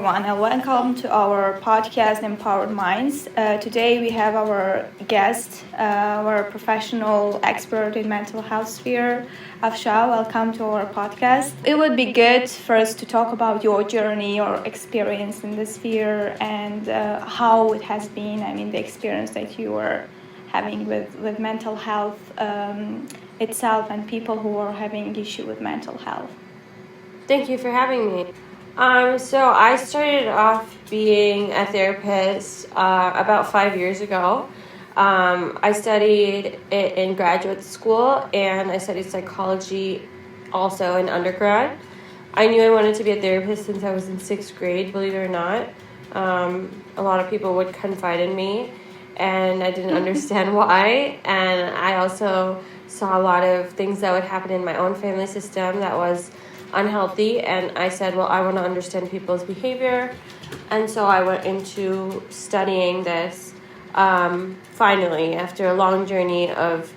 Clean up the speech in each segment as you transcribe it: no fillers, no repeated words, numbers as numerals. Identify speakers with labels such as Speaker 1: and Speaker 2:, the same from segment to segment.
Speaker 1: everyone, and welcome to our podcast, Empowered Minds. Today we have our guest, our professional expert in mental health sphere, Afsha. Welcome to our podcast. It would be good for us to talk about your journey, your experience in this sphere, and how it has been. I mean, the experience that you were having with mental health itself and people who are having issue with mental health.
Speaker 2: Thank you for having me. So I started off being a therapist about 5 years ago. I studied it in graduate school, and I studied psychology also in undergrad. I knew I wanted to be a therapist since I was in 6th grade, believe it or not. A lot of people would confide in me, and I didn't understand why. And I also saw a lot of things that would happen in my own family system that was unhealthy, and I said, well, I want to understand people's behavior. And so I went into studying this finally, after a long journey of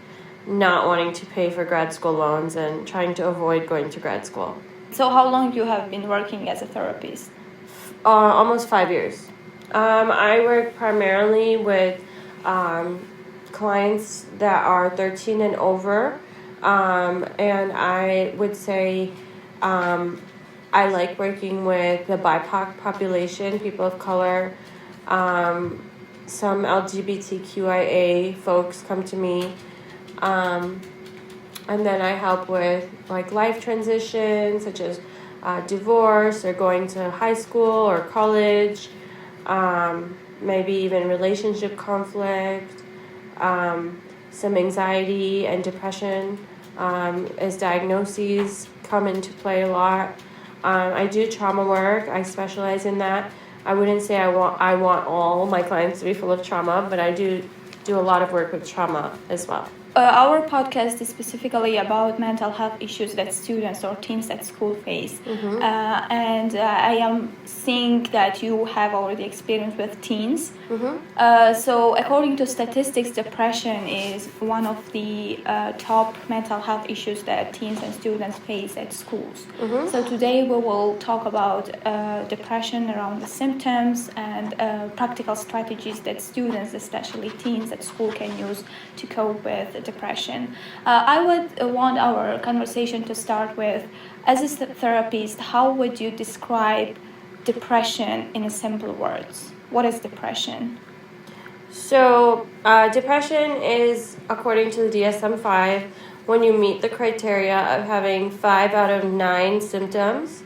Speaker 2: not wanting to pay for grad school loans and trying to avoid going to grad school.
Speaker 1: So how long you have been working as a therapist?
Speaker 2: Almost 5 years. I work primarily with clients that are 13 and over, and I would say I like working with the BIPOC population, people of color. Some LGBTQIA folks come to me. And then I help with like life transitions, such as divorce or going to high school or college, maybe even relationship conflict, some anxiety and depression as diagnoses come into play a lot. I do trauma work. I specialize in that. I wouldn't say I want all my clients to be full of trauma, but I do a lot of work with trauma as well.
Speaker 1: Our podcast is specifically about mental health issues that students or teens at school face.
Speaker 2: Mm-hmm.
Speaker 1: And I am seeing that you have already experience with teens.
Speaker 2: Mm-hmm.
Speaker 1: So according to statistics, depression is one of the top mental health issues that teens and students face at schools.
Speaker 2: Mm-hmm.
Speaker 1: So today we will talk about depression, around the symptoms and practical strategies that students, especially teens at school, can use to cope with depression. I would want our conversation to start with, as a therapist, how would you describe depression in simple words? What is depression?
Speaker 2: So depression is, according to the DSM-5, when you meet the criteria of having 5 out of 9 symptoms.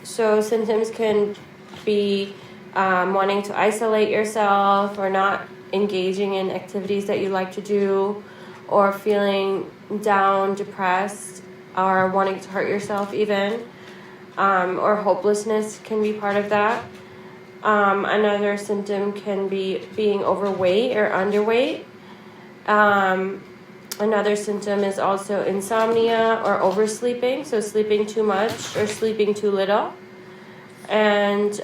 Speaker 2: So symptoms can be wanting to isolate yourself or not engaging in activities that you like to do, or feeling down, depressed, or wanting to hurt yourself even, or hopelessness can be part of that. Another symptom can be being overweight or underweight. Another symptom is also insomnia or oversleeping, so sleeping too much or sleeping too little. And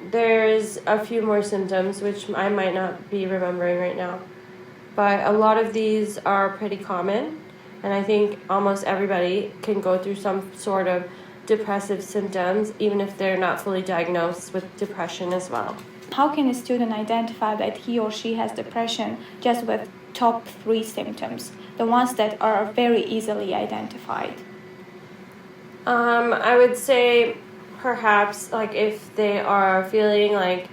Speaker 2: there's a few more symptoms which I might not be remembering right now. But a lot of these are pretty common, and I think almost everybody can go through some sort of depressive symptoms, even if they're not fully diagnosed with depression as well.
Speaker 1: How can a student identify that he or she has depression just with top 3 symptoms, the ones that are very easily identified?
Speaker 2: I would say perhaps like if they are feeling like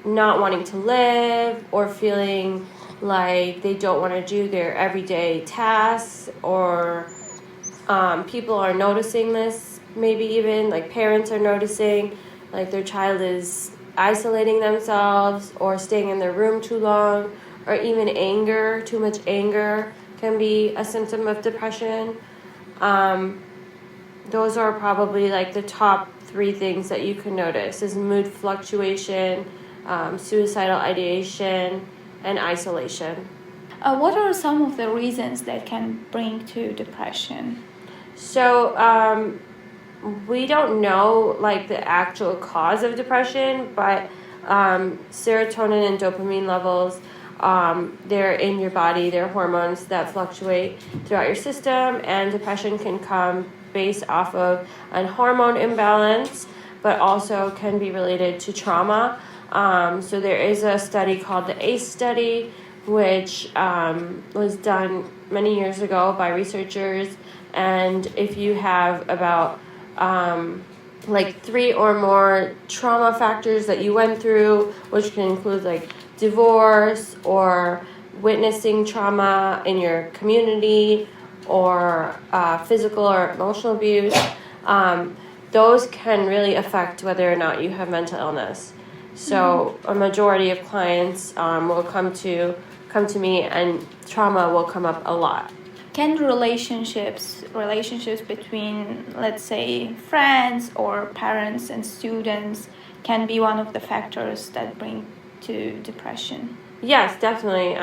Speaker 2: not wanting to live, or feeling like they don't want to do their everyday tasks, or people are noticing this, maybe even like parents are noticing like their child is isolating themselves or staying in their room too long, or even anger, too much anger can be a symptom of depression. Those are probably like the top 3 things that you can notice is mood fluctuation, suicidal ideation, and isolation.
Speaker 1: What are some of the reasons that can bring to depression?
Speaker 2: So we don't know like the actual cause of depression, but serotonin and dopamine levels, they're in your body, they're hormones that fluctuate throughout your system, and depression can come based off of a hormone imbalance, but also can be related to trauma. So there is a study called the ACE study, which was done many years ago by researchers. And if you have about like 3 or more trauma factors that you went through, which can include like divorce or witnessing trauma in your community or physical or emotional abuse, those can really affect whether or not you have mental illness. So a majority of clients will come to me, and trauma will come up a lot.
Speaker 1: Can relationships between, let's say, friends or parents and students can be one of the factors that bring to depression?
Speaker 2: Yes, definitely.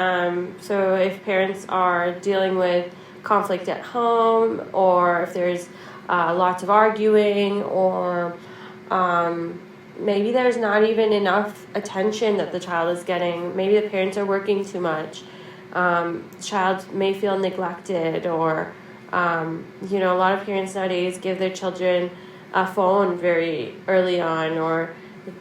Speaker 2: So if parents are dealing with conflict at home, or if there's lots of arguing, or maybe there's not even enough attention that the child is getting. Maybe the parents are working too much. The child may feel neglected, or, a lot of parents nowadays give their children a phone very early on, or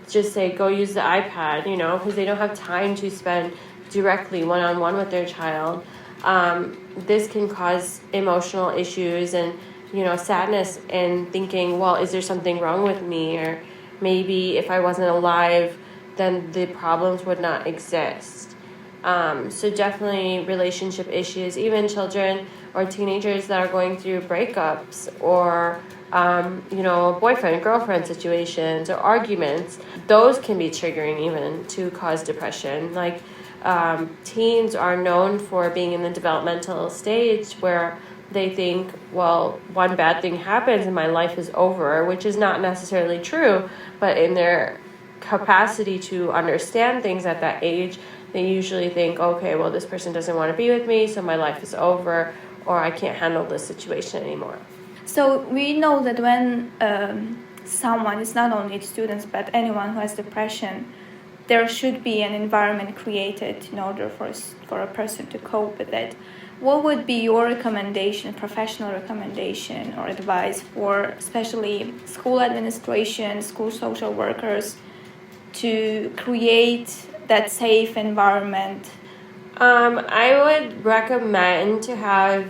Speaker 2: just say, go use the iPad, because they don't have time to spend directly one-on-one with their child. This can cause emotional issues and, sadness, and thinking, well, is there something wrong with me? Or maybe if I wasn't alive, then the problems would not exist. So definitely relationship issues, even children or teenagers that are going through breakups or, boyfriend, girlfriend situations or arguments, those can be triggering even to cause depression. Like, teens are known for being in the developmental stage where they think, well, one bad thing happens and my life is over, which is not necessarily true, but in their capacity to understand things at that age, they usually think, okay, well, this person doesn't want to be with me, so my life is over, or I can't handle this situation anymore.
Speaker 1: So we know that when someone, it's not only students, but anyone who has depression, there should be an environment created in order for a person to cope with it. What would be your recommendation, professional recommendation or advice for especially school administration, school social workers to create that safe environment?
Speaker 2: I would recommend to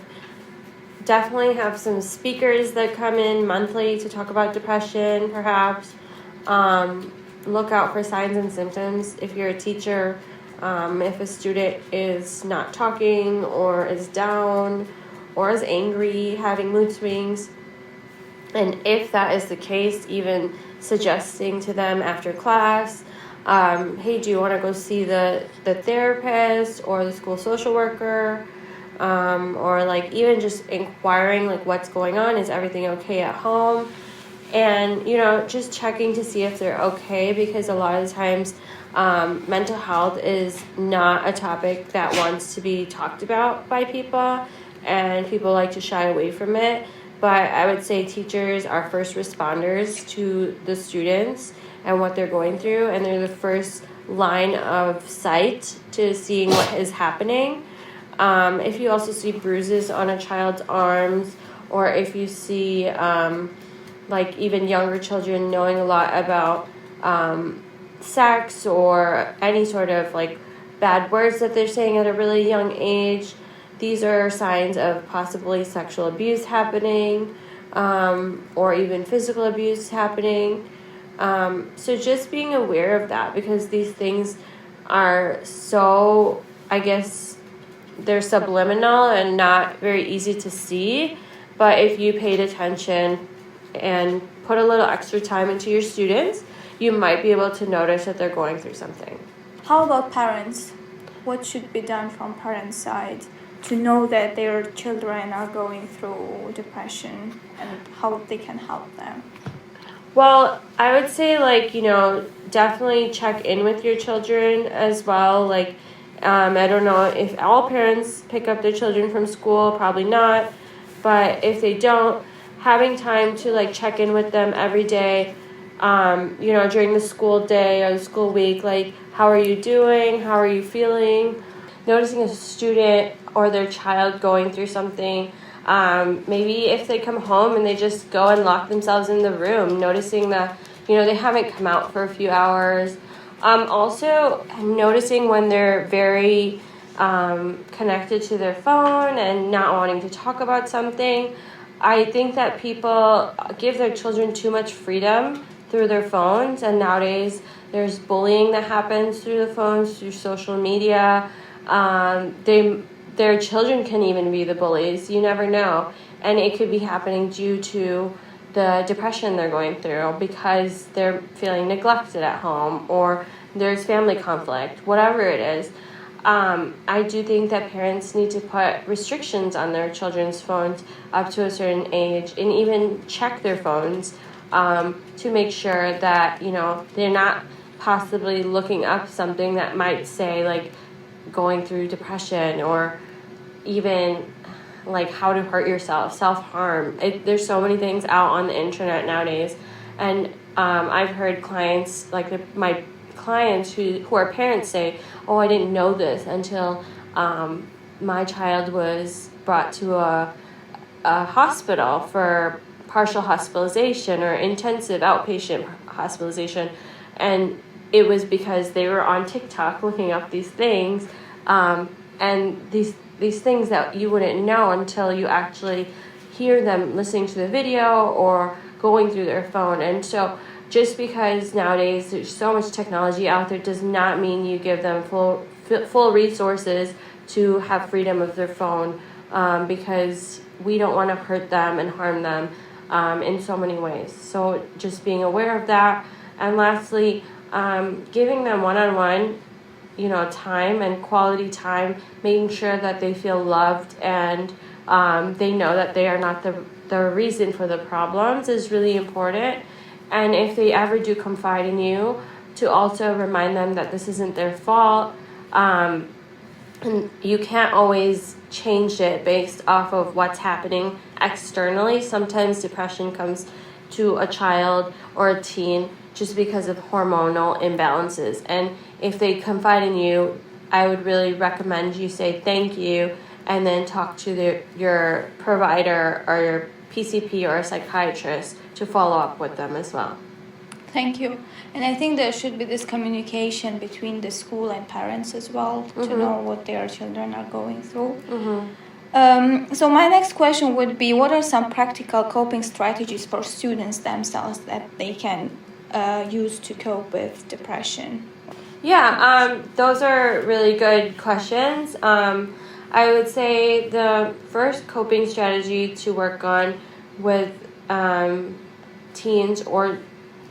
Speaker 2: definitely have some speakers that come in monthly to talk about depression, perhaps. Look out for signs and symptoms. If you're a teacher, if a student is not talking or is down or is angry, having mood swings, and if that is the case, even suggesting to them after class, hey, do you want to go see the therapist or the school social worker, or like even just inquiring like what's going on, is everything okay at home, and just checking to see if they're okay, because a lot of times mental health is not a topic that wants to be talked about by people, and people like to shy away from it. But I would say teachers are first responders to the students and what they're going through, and they're the first line of sight to seeing what is happening. If you also see bruises on a child's arms, or if you see like even younger children knowing a lot about sex or any sort of like bad words that they're saying at a really young age, these are signs of possibly sexual abuse happening, or even physical abuse happening. So just being aware of that, because these things are so, I guess, they're subliminal and not very easy to see. But if you paid attention and put a little extra time into your students, you might be able to notice that they're going through something.
Speaker 1: How about parents? What should be done from parents' side to know that their children are going through depression, and how they can help them?
Speaker 2: Well, I would say, definitely check in with your children as well. I don't know if all parents pick up their children from school, probably not. But if they don't, having time to, check in with them every day, during the school day or the school week, how are you doing? How are you feeling? Noticing a student or their child going through something, Maybe if they come home and they just go and lock themselves in the room, noticing that, they haven't come out for a few hours. Also, noticing when they're very connected to their phone and not wanting to talk about something. I think that people give their children too much freedom through their phones, and nowadays there's bullying that happens through the phones, through social media. Their children can even be the bullies. You never know. And it could be happening due to the depression they're going through because they're feeling neglected at home or there's family conflict, whatever it is. I do think that parents need to put restrictions on their children's phones up to a certain age and even check their phones to make sure that, they're not possibly looking up something that might say like going through depression or even like how to hurt yourself, self-harm. There's so many things out on the internet nowadays. And I've heard clients, like my clients who are parents say, oh, I didn't know this until my child was brought to a hospital for partial hospitalization or intensive outpatient hospitalization. And it was because they were on TikTok looking up these things and these things that you wouldn't know until you actually hear them listening to the video or going through their phone. And so just because nowadays there's so much technology out there does not mean you give them full resources to have freedom of their phone because we don't want to hurt them and harm them in so many ways. So just being aware of that. And lastly, giving them one-on-one time and quality time, making sure that they feel loved and they know that they are not the reason for the problems is really important. And if they ever do confide in you, to also remind them that this isn't their fault. And you can't always change it based off of what's happening externally. Sometimes depression comes to a child or a teen just because of hormonal imbalances. And if they confide in you, I would really recommend you say thank you and then talk to your provider or your PCP or a psychiatrist to follow up with them as well.
Speaker 1: Thank you. And I think there should be this communication between the school and parents as well to know what their children are going through. So my next question would be, what are some practical coping strategies for students themselves that they can use to cope with depression?
Speaker 2: Yeah, those are really good questions. I would say the first coping strategy to work on with teens or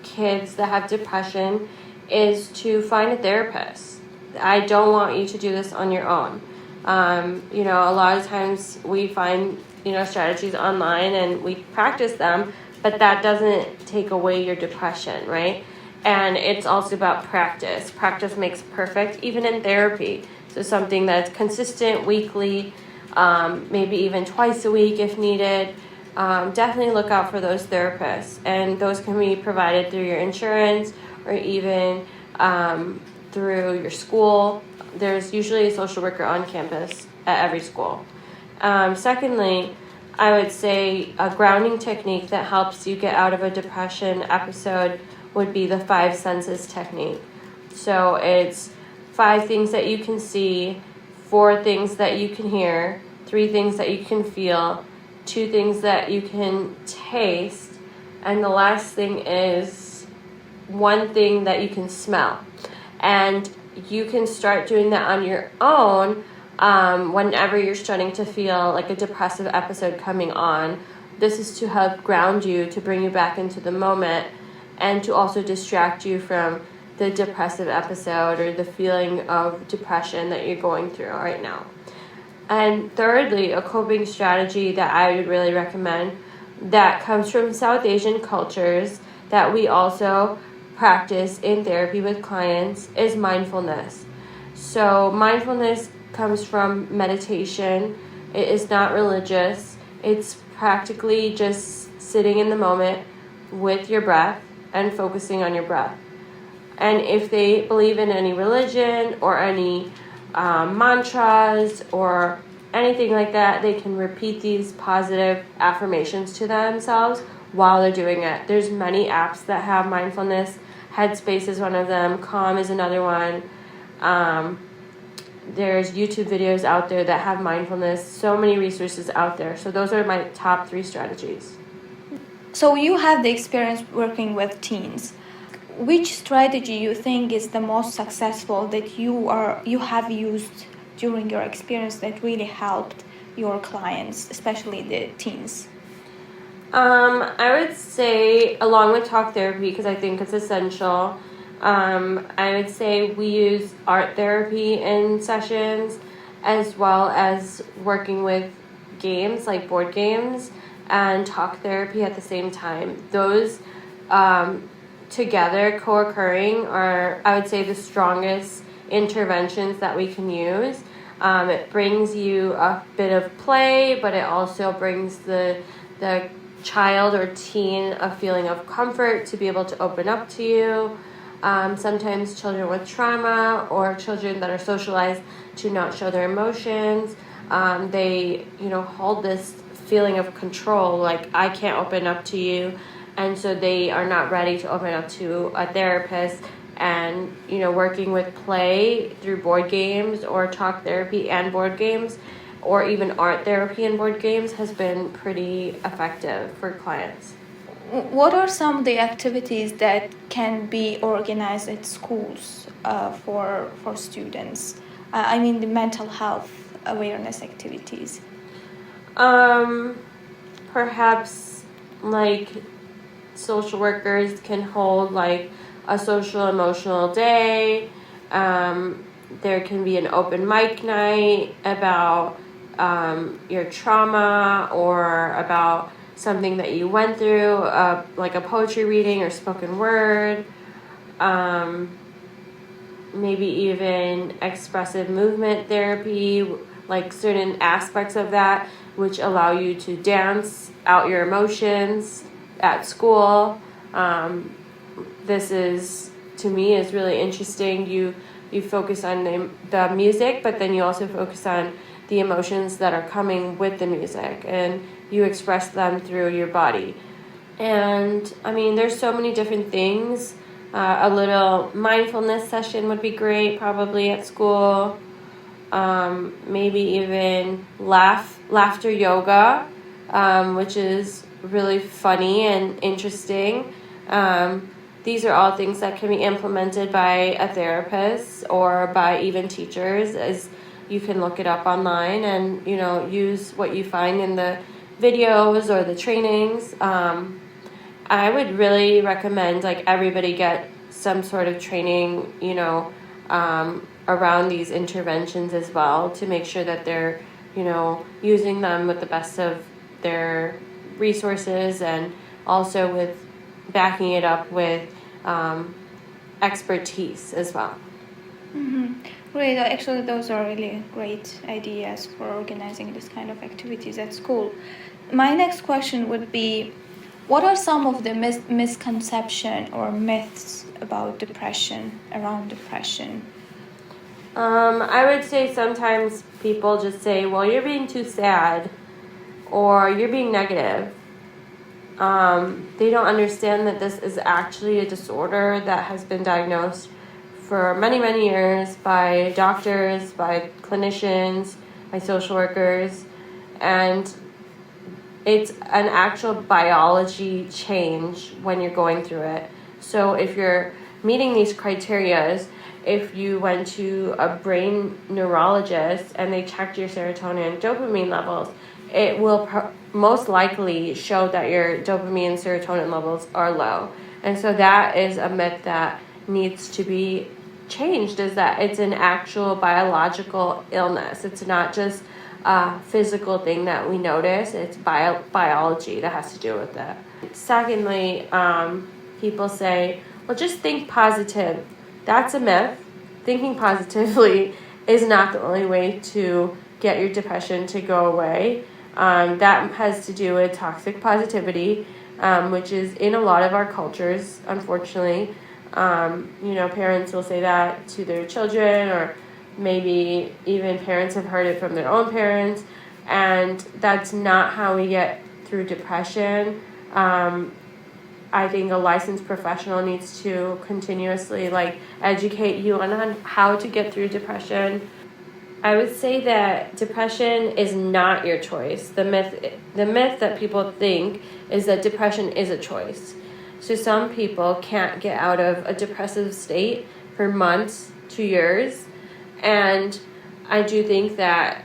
Speaker 2: kids that have depression is to find a therapist. I don't want you to do this on your own. A lot of times we find, strategies online and we practice them, but that doesn't take away your depression, right? And it's also about practice. Practice makes perfect, even in therapy. So something that's consistent weekly, maybe even twice a week if needed. Definitely look out for those therapists. And those can be provided through your insurance or even through your school. There's usually a social worker on campus at every school. Secondly, I would say a grounding technique that helps you get out of a depression episode would be the 5 senses technique. So it's 5 things that you can see, 4 things that you can hear, 3 things that you can feel, 2 things that you can taste, and the last thing is 1 thing that you can smell. And you can start doing that on your own whenever you're starting to feel like a depressive episode coming on. This is to help ground you, to bring you back into the moment, and to also distract you from the depressive episode or the feeling of depression that you're going through right now. And thirdly, a coping strategy that I would really recommend that comes from South Asian cultures that we also practice in therapy with clients is mindfulness. So mindfulness comes from meditation. It is not religious. It's practically just sitting in the moment with your breath and focusing on your breath. And if they believe in any religion or any mantras or anything like that, they can repeat these positive affirmations to themselves while they're doing it. There's many apps that have mindfulness. Headspace is one of them. Calm is another one. There's YouTube videos out there that have mindfulness. So many resources out there. So those are my top 3 strategies.
Speaker 1: So you have the experience working with teens. Which strategy you think is the most successful that you have used during your experience that really helped your clients, especially the teens?
Speaker 2: I would say, along with talk therapy, because I think it's essential, I would say we use art therapy in sessions, as well as working with games like board games and talk therapy at the same time. Those together, co-occurring, are, I would say, the strongest interventions that we can use. It brings you a bit of play, but it also brings the child or teen a feeling of comfort to be able to open up to you. Sometimes children with trauma or children that are socialized to not show their emotions, they hold this feeling of control, like I can't open up to you, and so they are not ready to open up to a therapist. And working with play through board games or talk therapy and board games, or even art therapy and board games, has been pretty effective for clients.
Speaker 1: What are some of the activities that can be organized at schools for students? I mean the mental health awareness activities.
Speaker 2: Perhaps like social workers can hold like a social emotional day. There can be an open mic night about your trauma or about something that you went through, like a poetry reading or spoken word. Maybe even expressive movement therapy, like certain aspects of that which allow you to dance out your emotions at school. This is, to me, is really interesting. You focus on the music, but then you also focus on the emotions that are coming with the music, and you express them through your body. And I mean, there's so many different things. A little mindfulness session would be great, probably at school. Maybe even laughter yoga, which is really funny and interesting. These are all things that can be implemented by a therapist or by even teachers, as you can look it up online and use what you find in the videos or the trainings. I would really recommend like everybody get some sort of training around these interventions as well, to make sure that they're using them with the best of their resources, and also with backing it up with expertise as well.
Speaker 1: Mm-hmm. Great. Actually, those are really great ideas for organizing this kind of activities at school. My next question would be, what are some of the misconceptions or myths about depression, around depression?
Speaker 2: I would say sometimes people just say, well, you're being too sad, or you're being negative. They don't understand that this is actually a disorder that has been diagnosed for many, many years by doctors, by clinicians, by social workers, and it's an actual biology change when you're going through it. So if you're meeting these criteria, if you went to a brain neurologist and they checked your serotonin and dopamine levels, it will most likely show that your dopamine and serotonin levels are low. And so that is a myth that needs to be changed, is that it's an actual biological illness. It's not just a physical thing that we notice. It's biology that has to do with it. Secondly, people say, well, just think positive. That's a myth. Thinking positively is not the only way to get your depression to go away. That has to do with toxic positivity, which is in a lot of our cultures, unfortunately. Parents will say that to their children, or maybe even parents have heard it from their own parents, and that's not how we get through depression. I think a licensed professional needs to continuously educate you on how to get through depression. I would say that depression is not your choice. The myth that people think is that depression is a choice. So some people can't get out of a depressive state for months to years, and I do think that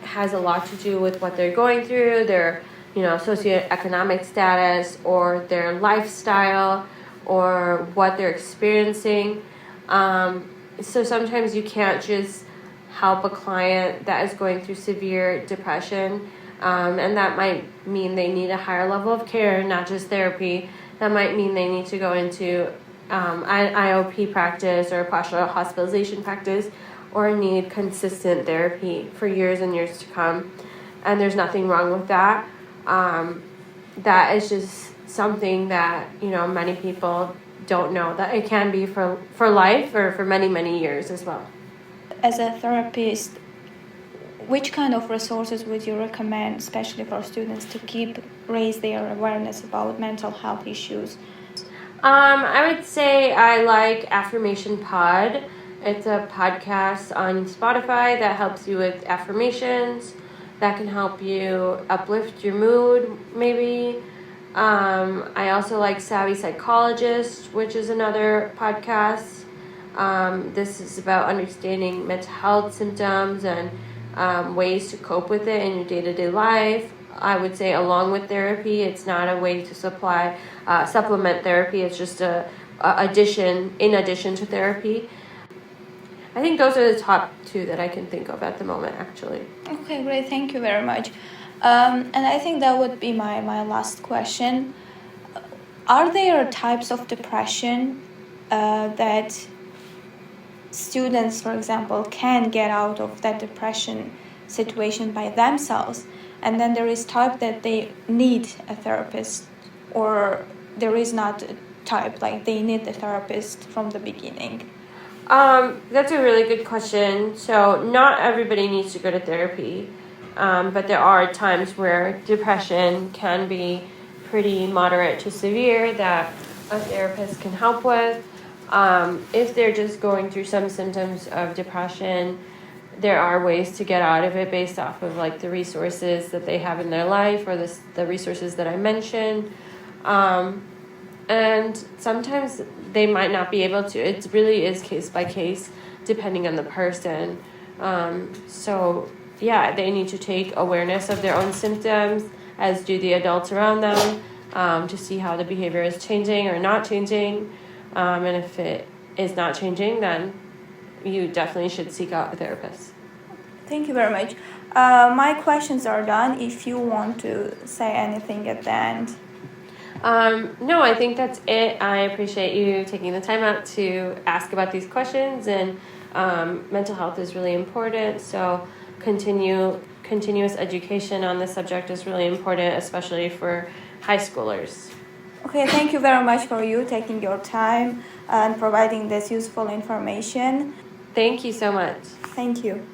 Speaker 2: has a lot to do with what they're going through, their socioeconomic status, or their lifestyle, or what they're experiencing. So sometimes you can't just help a client that is going through severe depression, and that might mean they need a higher level of care, not just therapy. That might mean they need to go into an IOP practice or a partial hospitalization practice, or need consistent therapy for years and years to come. And there's nothing wrong with that. That is just something that many people don't know, that it can be for life or for many, many years as well.
Speaker 1: As a therapist, which kind of resources would you recommend, especially for students, to raise their awareness about mental health issues?
Speaker 2: I would say I like Affirmation Pod. It's a podcast on Spotify that helps you with affirmations, that can help you uplift your mood, maybe. I also like Savvy Psychologist, which is another podcast. This is about understanding mental health symptoms and ways to cope with it in your day-to-day life. I would say along with therapy. It's not a way to supplement therapy. It's just in addition to therapy. I think those are the top two that I can think of at the moment, actually.
Speaker 1: Okay, great. Thank you very much. And I think that would be my last question. Are there types of depression that students, for example, can get out of that depression situation by themselves, and then there is type that they need a therapist, or there is not a type, they need the therapist from the beginning?
Speaker 2: That's a really good question. So not everybody needs to go to therapy, but there are times where depression can be pretty moderate to severe that a therapist can help with. If they're just going through some symptoms of depression, there are ways to get out of it based off of the resources that they have in their life, or the resources that I mentioned. And sometimes they might not be able to. It really is case by case, depending on the person. So yeah, they need to take awareness of their own symptoms, as do the adults around them, to see how the behavior is changing or not changing. And if it is not changing, then you definitely should seek out a therapist.
Speaker 1: Thank you very much. My questions are done. If you want to say anything at the end.
Speaker 2: No, I think that's it. I appreciate you taking the time out to ask about these questions, and mental health is really important. So continuous education on this subject is really important, especially for high schoolers.
Speaker 1: Okay, thank you very much for you taking your time and providing this useful information.
Speaker 2: Thank you so much.
Speaker 1: Thank you.